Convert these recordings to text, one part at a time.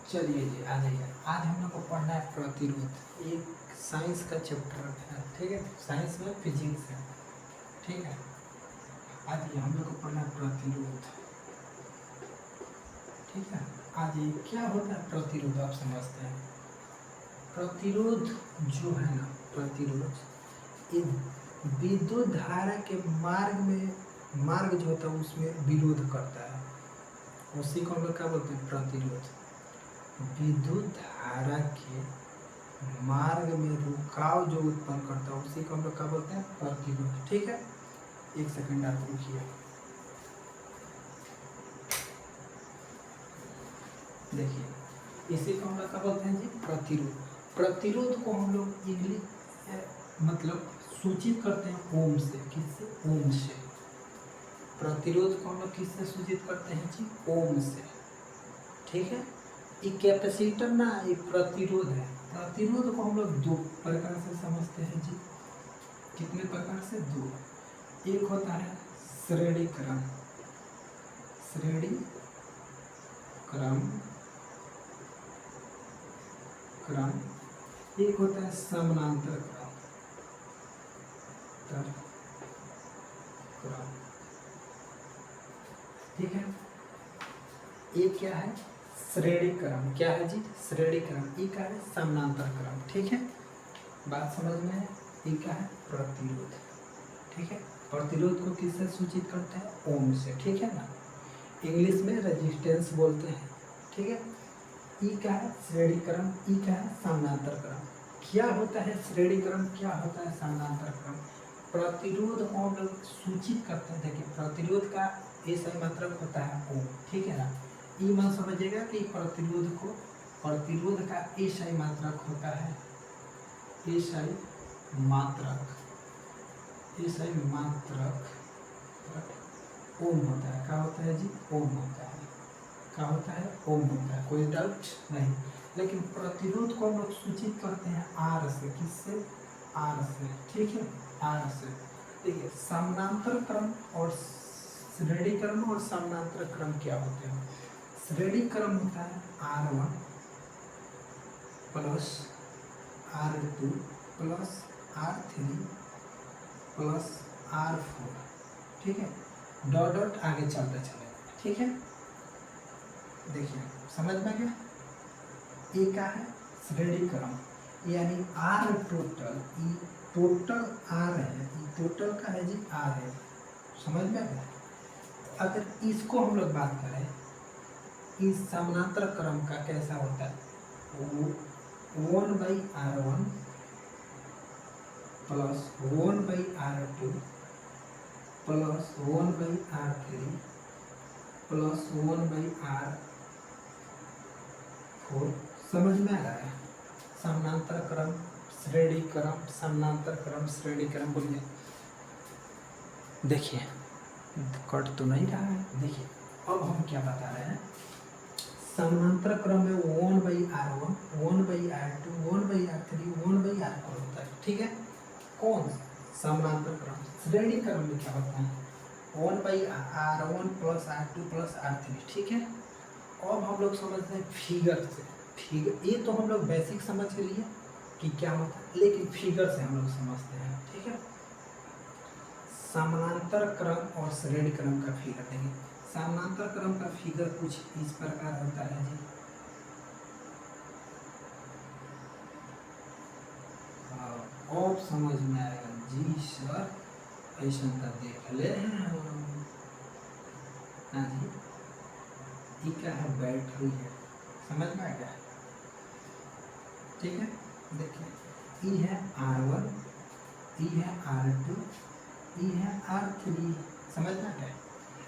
चलिए जी आ जाइए। आज हम लोग को पढ़ना है प्रतिरोध। एक साइंस का चैप्टर है, ठीक है। साइंस में फिजिक्स है, ठीक है। आज ये हम लोग को पढ़ना है प्रतिरोध, ठीक है। आज ये क्या होता है प्रतिरोध, आप समझते हैं। प्रतिरोध जो है ना, प्रतिरोध ये विद्युत धारा के मार्ग जो होता है उसमें विरोध करता है। उसी को हम लोग क्या बोलते हैं, प्रतिरोध। विद्युत धारा के मार्ग में रुकाव जो उत्पन्न करता है उसी को हम लोग क्या बोलते हैं, प्रतिरोध, ठीक है। एक सेकंड आप रुकिए। देखिए इसी को हम लोग क्या बोलते हैं जी, प्रतिरोध। प्रतिरोध को हम लोग इंग्लिश मतलब सूचित करते हैं ओम से। किससे? ओम से। प्रतिरोध को हम लोग किससे सूचित करते हैं जी, ओम से, ठीक है। ये कैपेसिटर ना, ये प्रतिरोध है। प्रतिरोध को हम लोग दो प्रकार से समझते हैं जी। कितने प्रकार से? दो। एक होता है श्रेणी क्रम, श्रेणी क्रम क्रम। एक होता है समानांतर क्रम, क्रम, ठीक है। एक क्या है, श्रेणी क्रम। क्या है जी, श्रेणी क्रम। ये क्या है, समानांतर क्रम, ठीक है। बात समझ में है। ये क्या है, प्रतिरोध, ठीक है। प्रतिरोध को किससे सूचित करते हैं, ओम से, ठीक है ना। इंग्लिश में रेजिस्टेंस बोलते हैं, ठीक है। ई क्या है, श्रेणी क्रम। ई क्या है, समानांतर क्रम। क्या होता है श्रेणी क्रम, क्या होता है समानांतर क्रम। प्रतिरोध को हम लोग सूचित करते हैं। देखिए प्रतिरोध का ऐसा मात्रक होता है ओम, ठीक है ना। ई मन समझिएगा कि प्रतिरोध का ऐसा मात्रक होता है, ऐसा मात्रक ओम होता है। क्या होता है जी, ओम होता है। क्या होता है, ओम होता है। कोई डाउट नहीं। लेकिन प्रतिरोध को हम लोग सूचित करते हैं आर से। किससे? आर से, ठीक है, आर से। देखिए समानांतर क्रम और श्रेणी क्रम और समानांतर क्रम क्या होते हैं। श्रेणी क्रम होता है R1 plus R2 plus R3 plus R4, ठीक है। डॉट डॉट आगे चलता चलेगा, ठीक है। देखिए समझ में गया। ये क्या है, श्रेणी क्रम, यानी आर टोटल, ये टोटल आर है, ये टोटल का है जी आर है। समझ में गया। अगर इसको हम लोग बात करें, इस समानांतर क्रम का कैसा होता है, वो 1/R1 plus 1/R2 plus 1/R3 plus 1/R4। समझ में आ रहा है। समानांतर क्रम, श्रेणी क्रम, समानांतर क्रम, श्रेणी क्रम। बोलिए। देखिए कट तो नहीं रहा है। देखिए अब हम क्या बता रहे हैं, समानांतर क्रम में 1/R1 1/R2 1/R3 1/R4 होता है, ठीक है। कौन? समानांतर क्रम। श्रेणी क्रम में क्या होता है, 1/R1 plus R2 plus R3, ठीक है। अब हम लोग समझते हैं फिगर से। फिगर ये तो हम लोग बेसिक समझ के लिए कि क्या होता है, लेकिन फिगर से हम लोग समझते हैं, ठीक है। समानांतर क्रम और श्रेणी क्रम का फिगर देखिए। समानांतर क्रम का फिगर कुछ इस प्रकार होता है जी। अब समझ में आएगा जी सर, ऐसा का देख ले हाँ जी। ये क्या है, बैटरी है। समझ में आ गया, ठीक है। देखिए ये है R1, ये है R2, ये है R3। समझ में आ गया।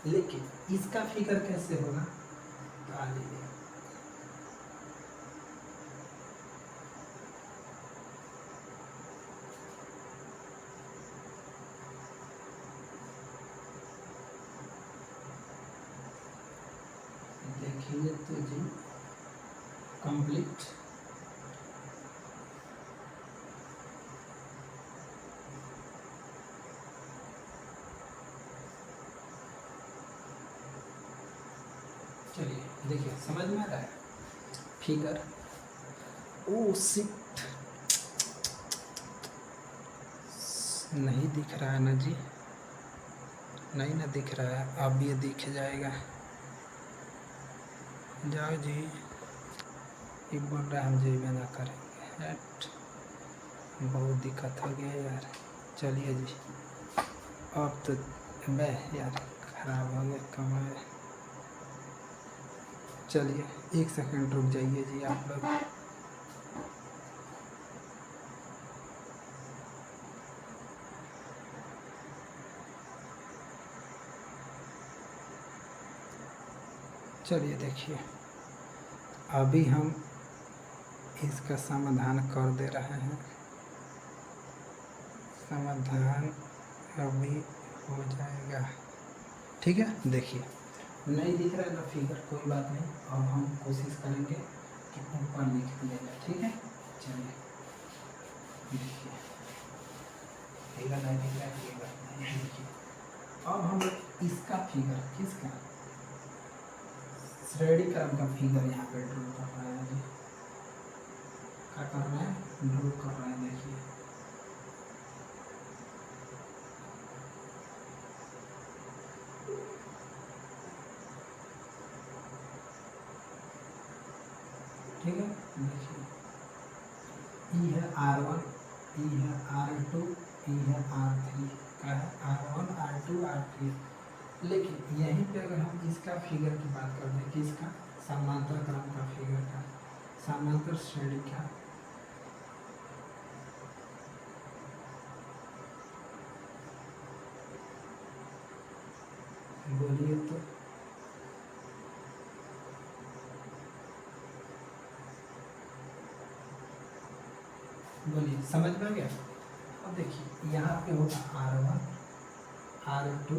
लेकिन इसका फिगर कैसे होगा, तो आ जाइए। देखिए तो जी कंप्लीट। चलिए देखिए समझ में आ रहा है। फिगर। ओ शिट, नहीं दिख रहा है ना जी, नहीं ना दिख रहा है। अब ये दिख जाएगा। जाओ जी, ये बोल रहा है हम जी में ना करेंगे। हट, बहुत दिक्कत हो गया यार। चलिए जी, अब तो मैं यार खराब हो गया कमाए। चलिए 1 सेकंड रुक जाइए जी आप लोग। चलिए देखिए, अभी हम इसका समाधान कर दे रहे हैं। समाधान अभी हो जाएगा, ठीक है। देखिए नहीं दिख रहा है ना फिगर, कोई बात नहीं। अब हम कोशिश करेंगे कि ऊपर लिख दिया जाए, ठीक है। चलिए देखिए, फिगर नहीं दिख रहा है, कोई बात नहीं। देखिए अब हम इसका फिगर, किसका, श्रेणी क्रम का फिगर यहाँ पे ड्रॉ कर रहे हैं जी। क्या कर रहे हैं, ड्रॉ कर रहे हैं। देखिए ठीक है। देखिए ई है R1, ई है R2, ई है R3, क्या है R1, R2, R3। लेकिन यहीं पे अगर हम इसका फिगर की बात करते हैं, किसका, समांतर क्रम का फिगर का, समांतर श्रेणी का, बोलिए तो। बोलिए, समझ में आ गया। अब देखिए यहाँ पे होगा R1, R2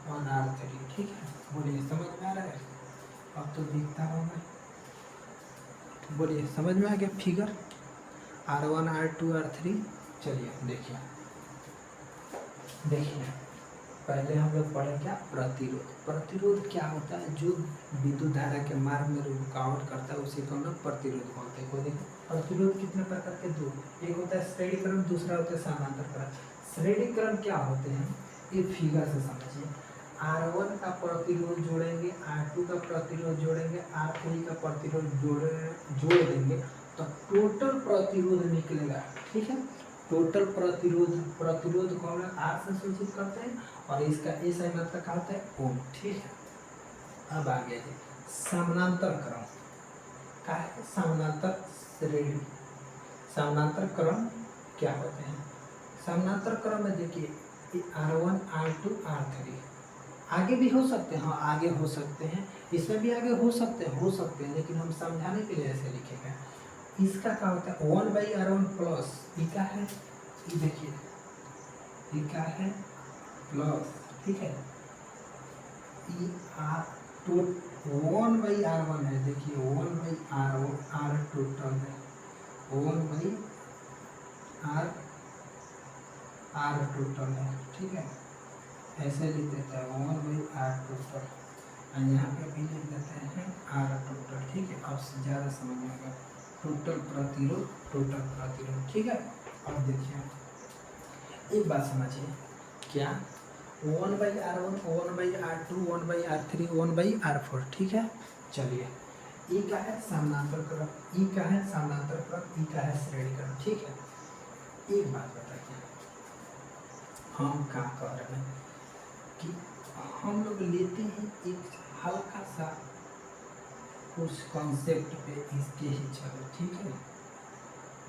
और R3, ठीक है। बोलिए समझ में आ रहा है। अब तो दिखता होगा। बोलिए समझ में आ गया फिगर, R1, R2, R3। चलिए देखिए, देखिए पहले हम लोग पढ़े क्या, प्रतिरोध। प्रतिरोध क्या होता है, जो विद्युत धारा के मार्ग में रुकावट करता है उसी को हम लोग प्रतिरोध बोलते हैं। कोई देखो, प्रतिरोध कितने प्रकार के, दो। एक होता है श्रेणी क्रम, दूसरा होता है समांतर क्रम। श्रेणी क्रम क्या होते हैं, ये फिगर से समझिए। R1 का प्रतिरोध जोड़ेंगे, R2 का प्रतिरोध जोड़ेंगे, R3 का प्रतिरोध जोड़ देंगे तो टोटल प्रतिरोध निकलेगा, ठीक है। टोटल प्रतिरोध को हम लोग R से सूचित करते हैं और इसका ऐसा मतलब क्या होता है, ओम, ठीक है। अब आ गया जी समानांतर क्रम। क्या है, समानांतर श्रेणी। समानांतर क्रम क्या होते हैं, समानांतर क्रम में देखिए R1, R2, R3 आगे भी हो सकते हैं, हाँ आगे हो सकते हैं, इसमें भी आगे हो सकते हैं, लेकिन हम समझाने के लिए ऐसे लिखेंगे। इसका क्या होता है, 1/R1 प्लस ई का है, ये देखिए ई का है प्लस, ठीक है। ई आर टू 1/R1 है, देखिए 1/R1, R टोटल है 1/R टोटल है, ठीक है। ऐसे लिख देते हैं 1/R टोटल, और यहाँ पे भी लिख देते हैं R टोटल, ठीक है। अब ज़्यादा समझ में आएगा, टोटल प्रतिरोध, ठीक है। अब देखिए एक बात समझिए, क्या 1/R1, 1/R2, 1/R3, 1/R4, ठीक है। चलिए ई का है समानांतर क्रम, ई का है समानांतर क्रम, ई का है श्रेणी क्रम, ठीक है। एक बात बताइए, हम क्या कर रहे हैं कि हम लोग लेते हैं एक हल्का सा कुछ कॉन्सेप्ट पे, इसके ही चलो, ठीक है।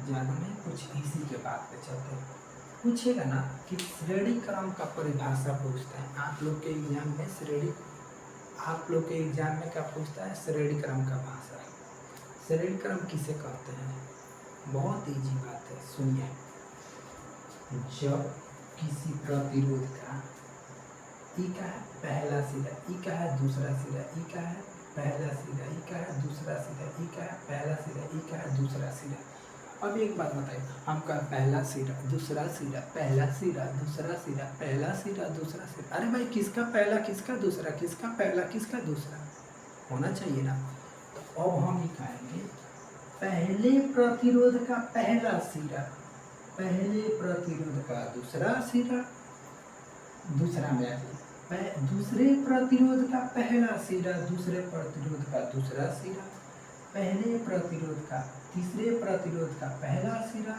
ज़्यादा नहीं, कुछ इसी के बात पे चलते हैं। पूछेगा ना कि श्रेणी क्रम का परिभाषा पूछता है आप लोग के एग्जाम में, आप लोग के एग्जाम में क्या पूछता है, श्रेणी क्रम का भाषा। श्रेणी क्रम किसे कहते हैं, बहुत इजी बात है, सुनिए। जब किसी प्रतिरोध का ई का है पहला सिरा, ई का है दूसरा सिरा, ई का है पहला सिरा, ई का है दूसरा सिरा, ई का है पहला सिरा, ई का है दूसरा सिरा। अब एक बात बताइए, हमका पहला सिरा, दूसरा सिरा, पहला सिरा, दूसरा सिरा, पहला सिरा, दूसरा सिरा। अरे भाई किसका पहला, किसका दूसरा, किसका पहला, किसका दूसरा होना चाहिए ना। तो अब हम निकालेंगे पहले प्रतिरोध का पहला सिरा, पहले प्रतिरोध का दूसरा सिरा, दूसरा में आ जाए दूसरे प्रतिरोध का पहला सिरा, दूसरे प्रतिरोध का दूसरा सिरा, पहले प्रतिरोध का तीसरे प्रतिरोध का पहला सिरा,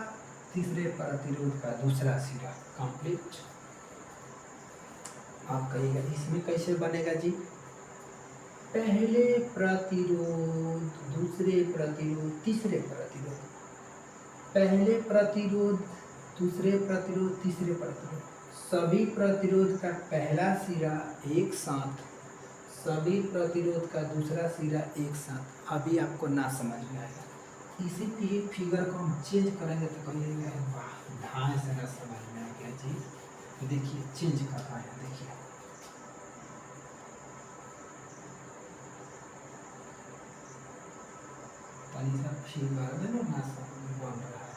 तीसरे प्रतिरोध का दूसरा सिरा। कंप्लीट। आप कहिएगा इसमें कैसे बनेगा जी? पहले प्रतिरोध, दूसरे प्रतिरोध, तीसरे प्रतिरोध, पहले प्रतिरोध, दूसरे प्रतिरोध, तीसरे प्रतिरोध, सभी प्रतिरोध का पहला सिरा एक साथ, सभी प्रतिरोध का दूसरा सिरा एक साथ। अभी आपको ना समझ में आएगा। इसी के फिगर को हम चेंज करेंगे तो कहिएगा वाह ढाई से ना समझ में आ गया जी। देखिए चेंज कर रहा है, देखिए फिगर में ना बन रहा है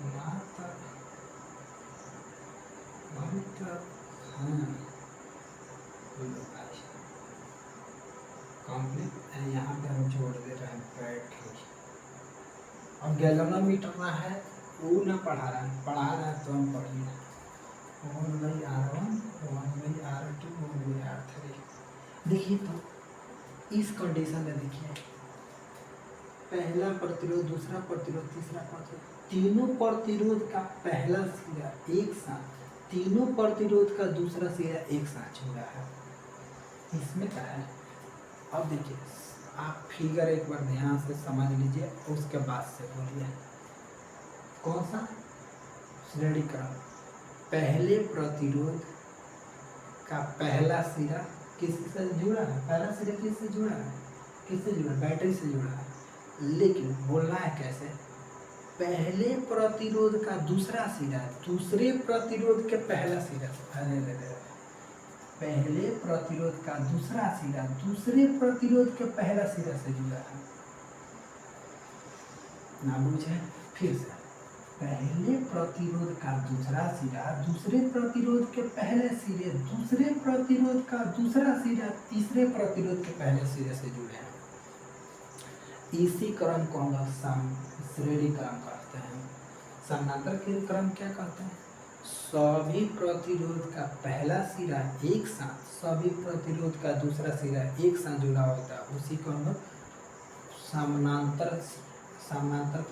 ना तक कंप्लीट। यहाँ पे हम जोड़ दे रहे हैं बैटरी। और गैल्वेनोमीटर ना है वो ना पढ़ा रहा है, पढ़ा रहा है तो हम पढ़िए 1/R1, 1/R2, 1/R3। देखिए तो इस कंडीशन में देखिए पहला प्रतिरोध, दूसरा प्रतिरोध, तीसरा प्रतिरोध, तीनों प्रतिरोध का पहला सिरा एक साथ, तीनों प्रतिरोध का दूसरा सिरा एक साथ जुड़ा है। इसमें क्या है? अब देखिए आप फिगर एक बार ध्यान से समझ लीजिए, उसके बाद से बोलिए कौन सा श्रेणी क्रम। पहले प्रतिरोध का पहला सिरा किससे जुड़ा है? पहला सिरा किससे जुड़ा है? किससे जुड़ा है? बैटरी से जुड़ा है। लेकिन बोलना है कैसे? पहले प्रतिरोध का दूसरा सिरा दूसरे प्रतिरोध के पहला सिरा से, पहले प्रतिरोध का दूसरा सिरा दूसरे प्रतिरोध के पहला सिरा से जुड़ा है। ना बुझे? फिर से पहले प्रतिरोध का दूसरा सिरा दूसरे प्रतिरोध के पहले सिरे, दूसरे प्रतिरोध का दूसरा सिरा तीसरे प्रतिरोध के पहले सिरे से जुड़े हैं। इसी क्रम को हम श्रेणी क्रम कहते हैं। समानांतर के क्रम क्या कहते हैं? सभी प्रतिरोध का पहला सिरा एक साथ, सभी प्रतिरोध का दूसरा सिरा एक साथ जुड़ा होता है, उसी को हम समानांतर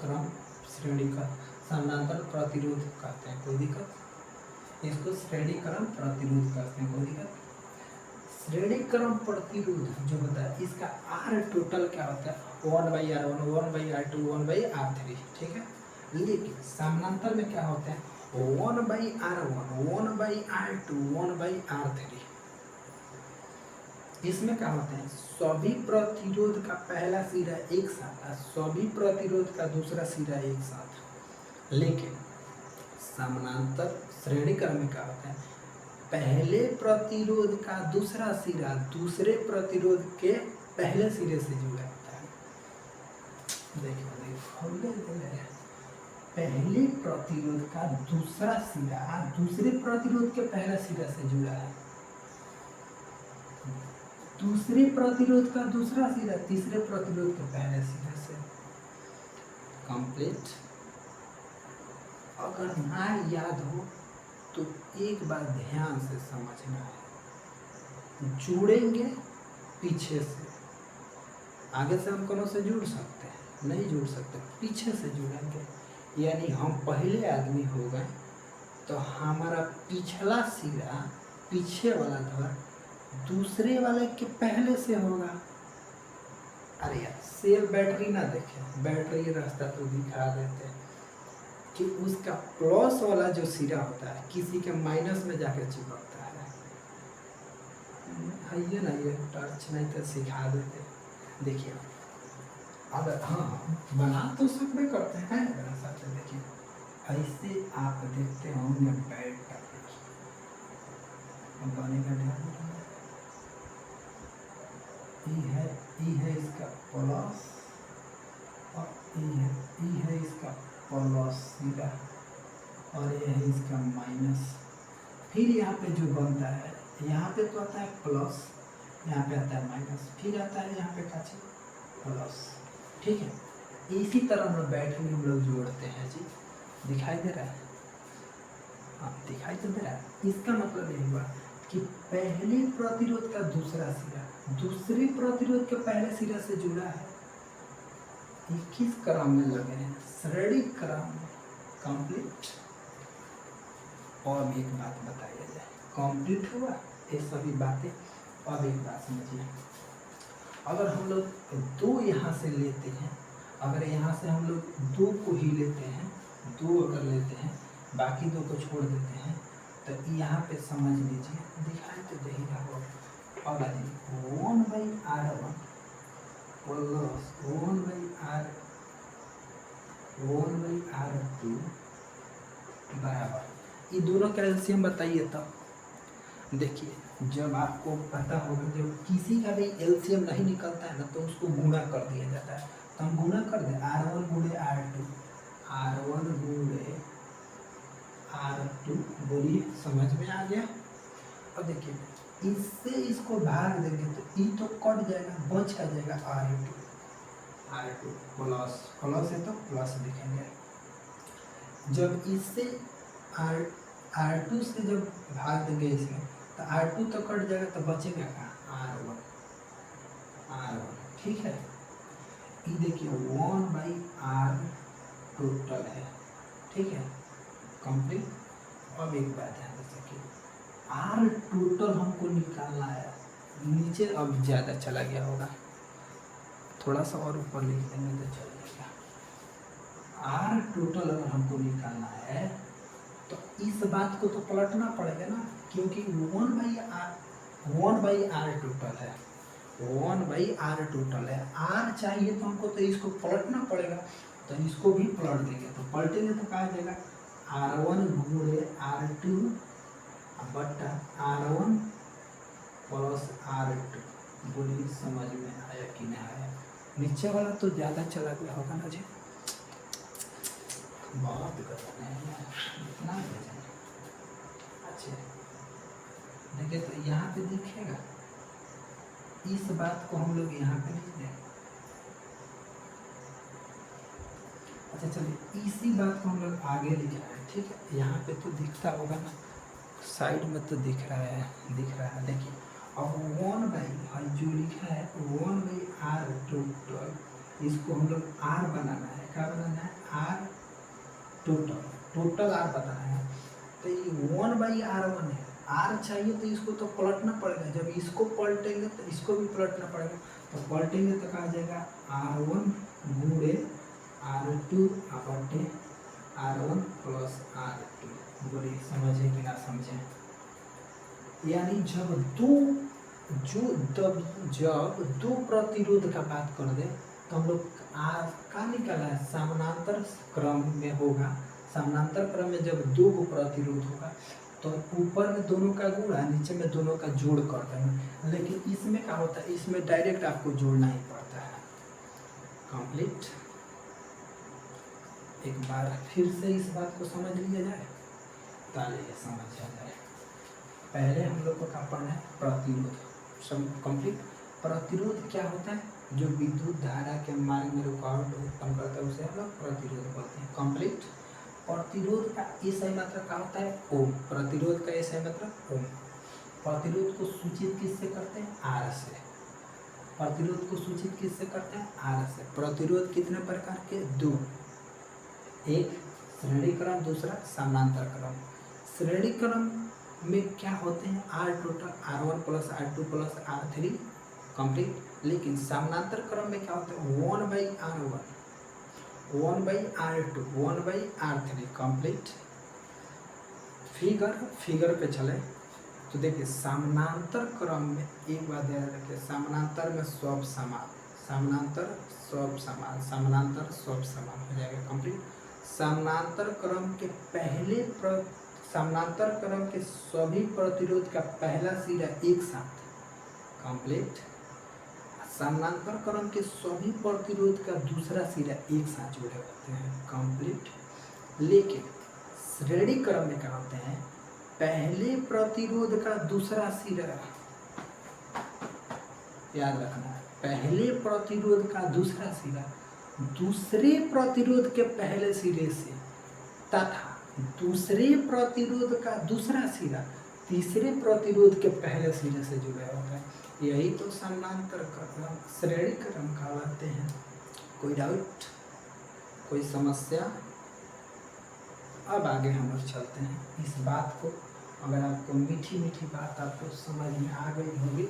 क्रम श्रेणी का समानांतर प्रतिरोध कहते हैं। कोई दिक्कत? इसको श्रेणी क्रम प्रतिरोध कहते हैं। कोई दिक्कत? श्रेणी क्रम प्रतिरोध जो होता है इसका आर टोटल क्या होता है? 1/R1, 1/R2, 1/R3। ठीक है। लेकिन समानांतर में क्या होता है? 1/R1, 1/R2, 1/R3। इसमें क्या होता है? सभी प्रतिरोध का पहला सिरा एक साथ, सभी प्रतिरोध का दूसरा सिरा एक साथ। लेकिन समानांतर श्रेणी क्रम में क्या होता है? पहले प्रतिरोध का दूसरा सिरा दूसरे प्रतिरोध के पहले सिरे से जुड़ा होता है। देखिए पहले प्रतिरोध का दूसरा सिरा दूसरे प्रतिरोध के पहले सिरे से जुड़ा है, दूसरे प्रतिरोध का दूसरा सिरा तीसरे प्रतिरोध के पहले सिरे से। कंप्लीट। अगर ना याद हो तो एक बार ध्यान से समझना है। जुड़ेंगे पीछे से, आगे से हम कोनो से जुड़ सकते हैं? नहीं जुड़ सकते, पीछे से जुड़ेंगे। यानी हम पहले आदमी हो गए तो हमारा पिछला सिरा पीछे वाला धर दूसरे वाले के पहले से होगा। अरे यार सेल बैटरी ना देखे, बैटरी रास्ता तो दिखा देते हैं कि उसका प्लस वाला जो सिरा होता है किसी के माइनस में जाकर चिपकता है। ये ना ये टच नहीं तो सिखा देते। देखिए अगर हाँ बना तो सकते करते हैं, बना सकते। देखिए ऐसे आप देखते होंगे बैटरी बनेगा ध्यान ई है इसका प्लस और ई है इसका प्लस सिरा और ये है इसका माइनस। फिर यहाँ पे जो बनता है यहाँ पे तो आता है प्लस, यहाँ पे आता है माइनस, फिर आता है यहाँ पे का चीज प्लस। ठीक है, इसी तरह हम लोग बैठ के हम लोग जोड़ते हैं जी। दिखाई दे रहा है? हाँ दिखाई तो दे रहा है। इसका मतलब ये हुआ कि पहले प्रतिरोध का दूसरा सिरा दूसरे प्रतिरोध के पहले सिरा से जुड़ा है। 21 क्रम में लगे हैं, श्रेणी क्रम में। कंप्लीट। और भी एक बात बताया जाए, कंप्लीट हुआ ये सभी बातें। अब एक बात समझिए, अगर हम लोग 2 यहाँ से लेते हैं, अगर यहाँ से हम लोग 2 को ही लेते हैं, 2 अगर लेते हैं, बाकी 2 को छोड़ देते हैं, तो यहाँ पे समझ लीजिए, दिखाई तो दे ही रहा होगा। अब आइए 1/R1 प्लस 1/R2 बराबर, ये दोनों का एलसीएम बताइए। तब देखिए, जब आपको पता होगा, जब किसी का भी एलसीएम नहीं निकलता है ना, तो उसको गुणा कर दिया जाता है। तो हम गुणा कर दें, R1 गुणे R2, R1 गुणे R2। बोलिए, समझ में आ गया? अब देखिए, इससे इसको भाग देंगे तो ई तो कट जाएगा, बच का जाएगा R2 प्लस प्लस है तो प्लस लिखेंगे। जब इससे R2 से जब भाग देंगे इसमें, तो R2 तो कट जाएगा, तो बचेगा कहाँ? R1। ठीक है, ये देखिए 1/R टोटल है। ठीक है, कंप्लीट। अब एक बात है, जैसे कि R टोटल हमको निकालना है, नीचे अब ज़्यादा चला गया होगा, थोड़ा सा और ऊपर लिख देंगे तो चल जाएगा। R टोटल अगर हमको निकालना है, तो इस बात को तो पलटना पड़ेगा ना, क्योंकि 1/R टोटल है, 1/R टोटल है। R चाहिए तो हमको तो इसको पलटना पड़ेगा, तो इसको भी पलट देंगे। तो पलटेंगे तो कहा जाएगा R1 गुणे R2 बटा R1 प्लस R2। बोलिए, समझ में आया कि नहीं आया? नीचे वाला तो ज़्यादा चला गया होगा ना जी, बहुत गलत है इतना। अच्छा देखिए, तो यहाँ पे दिखेगा, इस बात को हम लोग यहाँ पे लिख दें। अच्छा चलिए, इसी बात को हम लोग आगे लिख रहे हैं। ठीक है, यहाँ पे तो दिखता होगा ना, साइड में तो दिख रहा है। देखिए, अब 1/, जो लिखा है 1/R टोटल, इसको हम लोग R बनाना है। क्या बनाना है? R टोटल R बताना है। तो ये 1/R1 है, R चाहिए तो इसको तो पलटना पड़ेगा। जब इसको पलटेंगे तो इसको भी पलटना पड़ेगा। तो पलटेंगे तो कहा जाएगा R1 गुणे R2 बटे R1 प्लस R2। बोलिए, समझे कि ना समझे? यानी जब दो प्रतिरोध का बात कर दे, तो हम लोग का निकाला है, समानांतर क्रम में होगा। समानांतर क्रम में जब 2 को प्रतिरोध होगा, तो ऊपर में दोनों का गुणा, नीचे में दोनों का जोड़ कर देंगे। लेकिन इसमें क्या होता है, इसमें डायरेक्ट आपको जोड़ना ही पड़ता है। कंप्लीट। एक बार फिर से इस बात को समझ लिया जाए, ताले समझ आ जाए। पहले हम लोग को क्या पढ़ना है? प्रतिरोध। कंप्लीट। प्रतिरोध क्या होता है? जो विद्युत धारा के मार्ग में रुकावट उत्पन्न करता है, उसे हम लोग प्रतिरोध बोलते हैं। कंप्लीट। प्रतिरोध का ये सही मात्रा क्या होता है? ओम। प्रतिरोध का ये सही मात्रा ओम। प्रतिरोध को सूचित किससे करते हैं? आर से। प्रतिरोध को सूचित किससे करते हैं? आर से। प्रतिरोध कितने प्रकार के? 2। एक श्रेणी क्रम, दूसरा समानांतर क्रम। श्रेणी क्रम में क्या होते हैं? R total, R1 plus R2 plus R3 complete. लेकिन समानांतर क्रम में क्या होता है? 1/R1, 1/R2, 1/R3 complete. Figure पे चले तो देखिए, समानांतर क्रम में एक बात ध्यान रखिए, समानांतर में सब समान, समानांतर सब समान हो जाएगा। कंप्लीट। समानांतर क्रम के पहले समानांतर क्रम के सभी प्रतिरोध का पहला सिरा एक साथ। कंप्लीट। समानांतर क्रम के सभी प्रतिरोध का दूसरा सिरा एक साथ जुड़े होते हैं। कंप्लीट। लेकिन श्रेणी क्रम में क्या होते हैं? पहले प्रतिरोध का दूसरा सिरा याद रखना है, पहले प्रतिरोध का दूसरा सिरा दूसरे प्रतिरोध के पहले सिरे से तथा दूसरे प्रतिरोध का दूसरा सिरा तीसरे प्रतिरोध के पहले सिरे से जुड़ा होता है। यही तो समानांतर क्रम श्रेणी क्रम कहलाते हैं। कोई डाउट, कोई समस्या? अब आगे हम लोग चलते हैं। इस बात को अगर आपको मीठी मीठी बात आपको समझ में आ गई होगी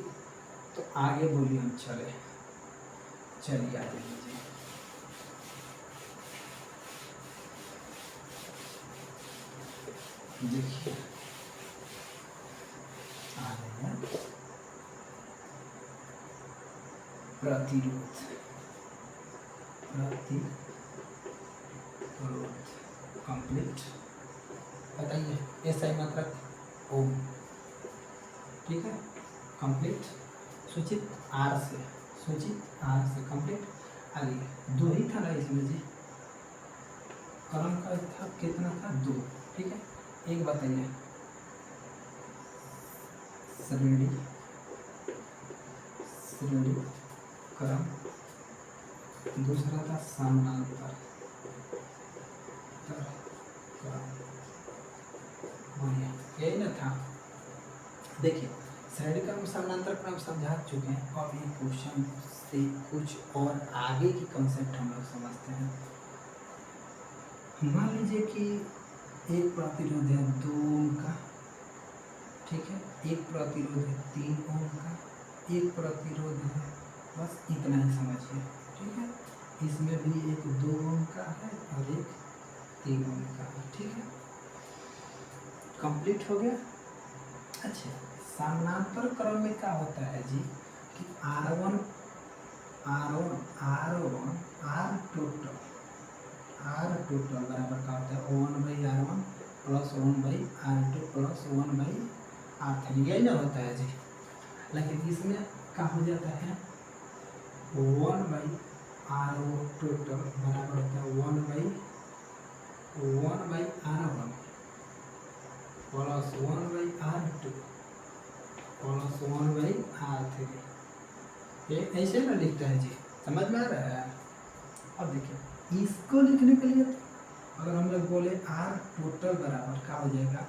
तो आगे बोलिए, हम चलिए आगे लीजिए। देखिए आ रहे हैं प्रतिरोध कंप्लीट। बताइए ऐसा मतलब ओम, ठीक है। कंप्लीट सूचित आर से कंप्लीट। आगे दो ही था ना इसमें जी, क्रम का था कितना था? 2, ठीक है। एक बताइए श्रेणी क्रम, दूसरा था समानांतर क्रम। बढ़िया, यही ना था। देखिए श्रेणी क्रम समानांतर क्रम समझा चुके हैं। अब ये क्वेश्चन से कुछ और आगे की कंसेप्ट हम लोग समझते हैं। मान लीजिए कि एक प्रतिरोध है 2 ओम का, ठीक है। एक प्रतिरोध है 3 ओम का, एक प्रतिरोध है, बस इतना ही समझिए, ठीक है। इसमें भी एक 2 ओम का है और एक 3 ओम का है, ठीक है। कंप्लीट हो गया। अच्छा, समानांतर क्रम में क्या होता है जी कि R1 R टोटल बराबर का होता है 1/R1 plus 1/R2 plus 1/R3, यही ना होता है जी। लेकिन इसमें क्या हो जाता है 1/R1 टोटल बराबर होता है 1/R1 plus 1/R2 plus 1/R3। ये ऐसे ना लिखता है जी, समझ में आ रहा है? अब देखिए इसको लिखने के लिए अगर हम लोग बोले R टोटल बराबर क्या हो जाएगा,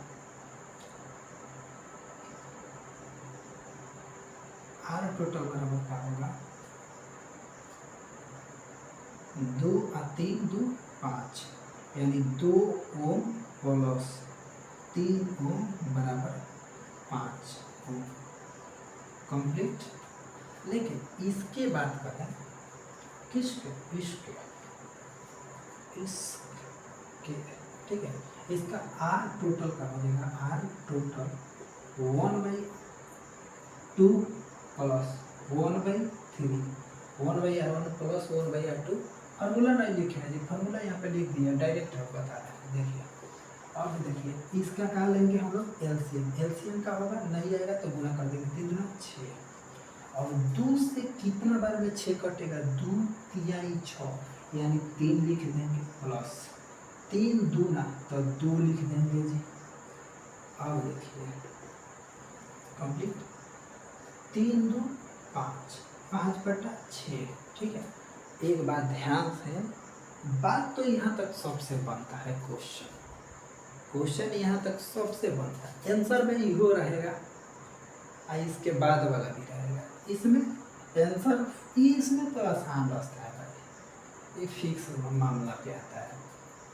R टोटल बराबर क्या होगा 2 और 3 2 5, यानी 2 ओम प्लस 3 ओम बराबर 5 ओम। कंप्लीट। लेकिन इसके बाद करें इसके, ठीक है। इसका R टोटल का हो जाएगा R total 1/2 plus 1/3 1/R1 plus 1/R2। Formula नहीं लिखे है जी, फार्मूला यहाँ पे लिख दिया, डायरेक्ट बता रहा है। देखिए अब देखिए इसका क्या लेंगे हम लोग एलसीएम का होगा, नहीं आएगा तो गुना कर देंगे, 3 गुना 6। और 2 से कितना बार में 6 कटेगा 2 3 6, यानी 3 लिख देंगे प्लस 3 दूना तो 2 लिख देंगे जी। अब देखिए कंप्लीट, 3 2 5 5/6, ठीक है। एक बात ध्यान से, बात तो यहाँ तक सबसे बनता है, क्वेश्चन यहाँ तक सबसे बनता है, आंसर में ही हो रहेगा और इसके बाद वाला भी रहेगा। इसमें आंसर इसमें तो आसान रास्ता है भाई, ये फिक्स मामला पे आता है।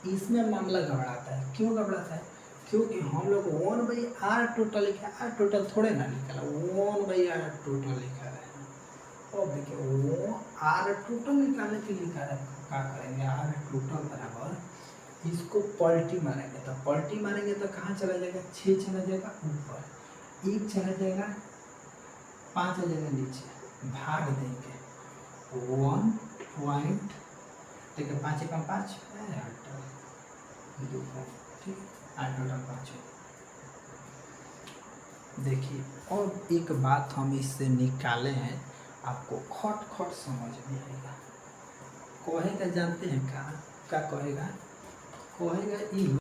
इसमें मामला घबराता है, क्यों घबराता है? क्योंकि हम लोग 1/R टोटल लिखा है, R टोटल थोड़े ना लिखा है, 1/R टोटल लिखा है। अब देखिए वो R टोटल निकालने के लिए क्या करेंगे, R टोटल बराबर इसको पलटी मारेंगे, तो पलटी मारेंगे तो कहाँ चला जाएगा, 6 चला जाएगा ऊपर, 1 चला जाएगा, 5 आ जाएगा नीचे, भाग देंगे 1 पॉइंट, ठीक है। 5 × 5 2, ठीक है। 8 टोटल 5। देखिए और एक बात हम इससे निकाले हैं, आपको खट समझ में आएगा। कहेगा जानते हैं क्या कहेगा, कहेगा